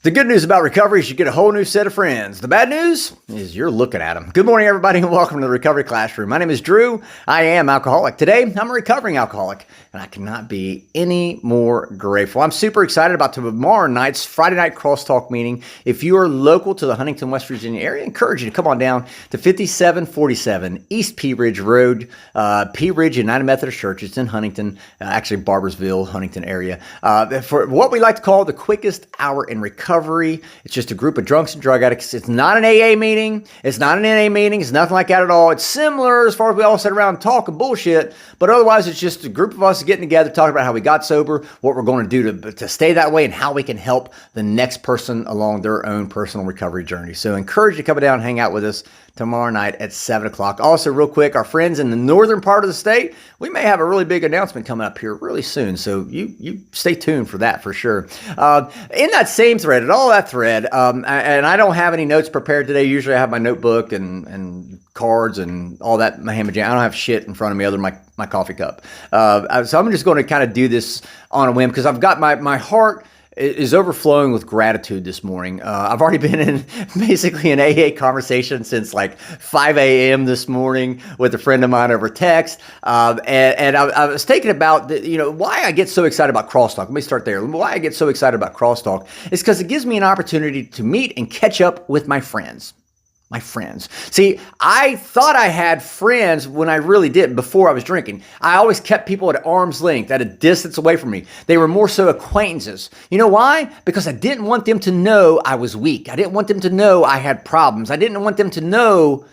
The good news about recovery is you get a whole new set of friends. The bad news is you're looking at them. Good morning, everybody, and welcome to the Recovery Classroom. My name is Drew. I am alcoholic. Today, I'm a recovering alcoholic, and I cannot be any more grateful. I'm super excited about tomorrow night's Friday night crosstalk meeting. If you are local to the Huntington, West Virginia area, I encourage you to come on down to 5747 East Pea Ridge Road, Pea Ridge United Methodist Church. It's in Huntington, actually Barbersville, Huntington area, for what we like to call the quickest hour in recovery. It's just a group of drunks and drug addicts. It's not an AA meeting. It's not an NA meeting. It's nothing like that at all. It's similar as far as we all sit around and talk and bullshit, but otherwise it's just a group of us getting together, talking about how we got sober, what we're going to do to stay that way, and how we can help the next person along their own personal recovery journey. So I encourage you to come down and hang out with us tomorrow night at 7 o'clock. Also, real quick, our friends in the northern part of the state, we may have a really big announcement coming up here really soon. So you stay tuned for that for sure. In that same thread, and all that thread, and I don't have any notes prepared today. Usually I have my notebook and cards and all that hammer jam. I don't have shit in front of me other than my coffee cup. So I'm just going to kind of do this on a whim because I've got my heart is overflowing with gratitude this morning. I've already been in basically an AA conversation since like 5 a.m. this morning with a friend of mine over text. And I was thinking about, why I get so excited about crosstalk. Let me start there. Why I get so excited about crosstalk is because it gives me an opportunity to meet and catch up with my friends. My friends. See, I thought I had friends when I really didn't before I was drinking. I always kept people at arm's length, at a distance away from me. They were more so acquaintances. You know why? Because I didn't want them to know I was weak. I didn't want them to know I had problems. I didn't want them to know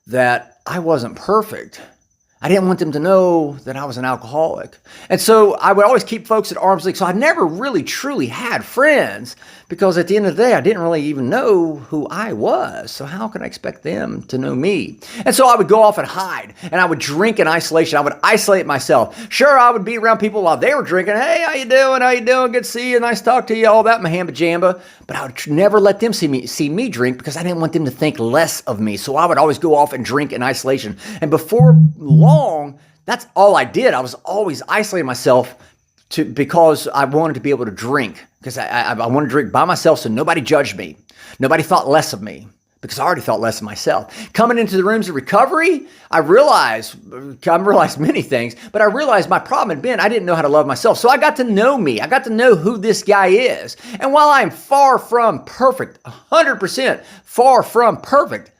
that I wasn't perfect. I didn't want them to know that I was an alcoholic. And so I would always keep folks at arm's length. So I never really truly had friends because at the end of the day, I didn't really even know who I was. So how can I expect them to know me? And so I would go off and hide and I would drink in isolation. I would isolate myself. Sure, I would be around people while they were drinking. Hey, how you doing? How you doing? Good to see you. Nice to talk to you. All that mahamba jamba. But I would never let them see me drink because I didn't want them to think less of me. So I would always go off and drink in isolation. And before long, that's all I did. I was always isolating myself because I wanted to be able to drink, because I wanted to drink by myself so nobody judged me. Nobody thought less of me because I already thought less of myself. Coming into the rooms of recovery, I realized many things, but I realized my problem had been I didn't know how to love myself. So I got to know me. I got to know who this guy is. And while I'm far from perfect, 100% far from perfect,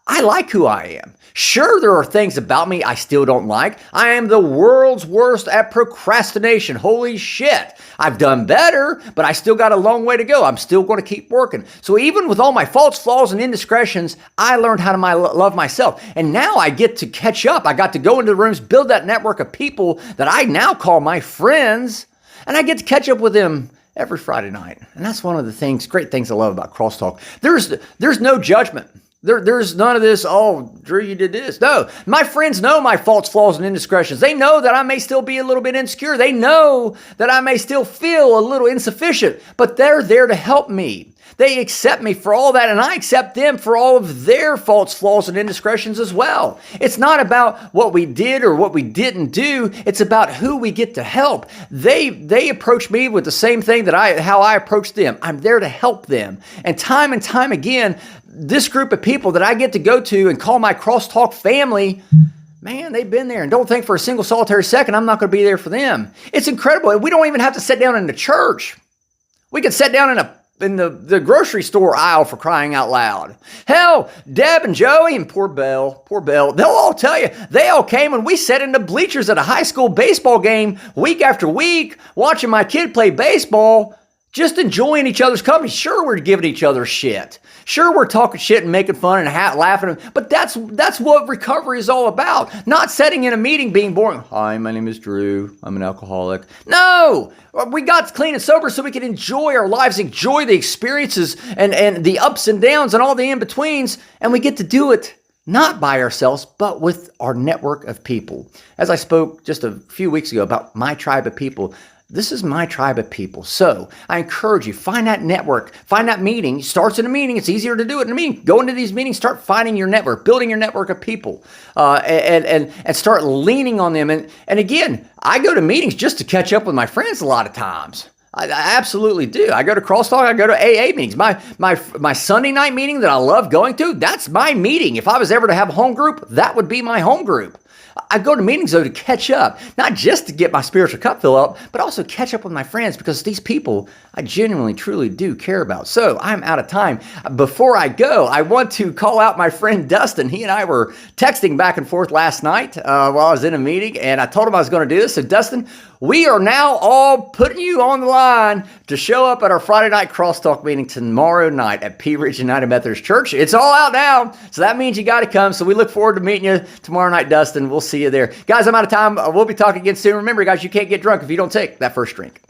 I like who I am. Sure, there are things about me I still don't like. I am the world's worst at procrastination. Holy shit. I've done better, but I still got a long way to go. I'm still going to keep working. So even with all my faults, flaws, and indiscretions, I learned how to love myself. And now I get to catch up. I got to go into the rooms, build that network of people that I now call my friends, and I get to catch up with them every Friday night. And that's one of the great things I love about crosstalk. There's no judgment. There's none of this, oh, Drew, you did this. No, my friends know my faults, flaws, and indiscretions. They know that I may still be a little bit insecure. They know that I may still feel a little insufficient, but they're there to help me. They accept me for all that, and I accept them for all of their faults, flaws, and indiscretions as well. It's not about what we did or what we didn't do. It's about who we get to help. They approach me with the same thing how I approach them. I'm there to help them. And time again, this group of people that I get to go to and call my crosstalk family, man, they've been there. And don't think for a single solitary second I'm not going to be there for them. It's incredible. We don't even have to sit down in the church. We could sit down in the grocery store aisle, for crying out loud. Hell, Deb and Joey and poor Belle, they'll all tell you, they all came and we sat in the bleachers at a high school baseball game week after week, watching my kid play baseball, just enjoying each other's company. Sure, we're giving each other shit. Sure, we're talking shit and making fun and laughing, but that's what recovery is all about. Not sitting in a meeting being boring. Hi, my name is Drew. I'm an alcoholic. No, we got clean and sober so we can enjoy our lives, enjoy the experiences and the ups and downs and all the in-betweens, and we get to do it not by ourselves, but with our network of people. As I spoke just a few weeks ago about my tribe of people, this is my tribe of people. So I encourage you, find that network, find that meeting. It starts in a meeting. It's easier to do it in a meeting. Go into these meetings, start finding your network, building your network of people, and start leaning on them. And again, I go to meetings just to catch up with my friends a lot of times. I absolutely do. I go to Crosstalk. I go to AA meetings. My Sunday night meeting that I love going to, that's my meeting. If I was ever to have a home group, that would be my home group. I go to meetings, though, to catch up, not just to get my spiritual cup filled up, but also catch up with my friends because these people I genuinely, truly do care about. So I'm out of time. Before I go, I want to call out my friend Dustin. He and I were texting back and forth last night while I was in a meeting, and I told him I was going to do this. So, Dustin, we are now all putting you on the line to show up at our Friday night Crosstalk meeting tomorrow night at Pea Ridge United Methodist Church. It's all out now, so that means you got to come. So we look forward to meeting you tomorrow night, Dustin. We'll see you there. Guys, I'm out of time. We'll be talking again soon. Remember, guys, you can't get drunk if you don't take that first drink.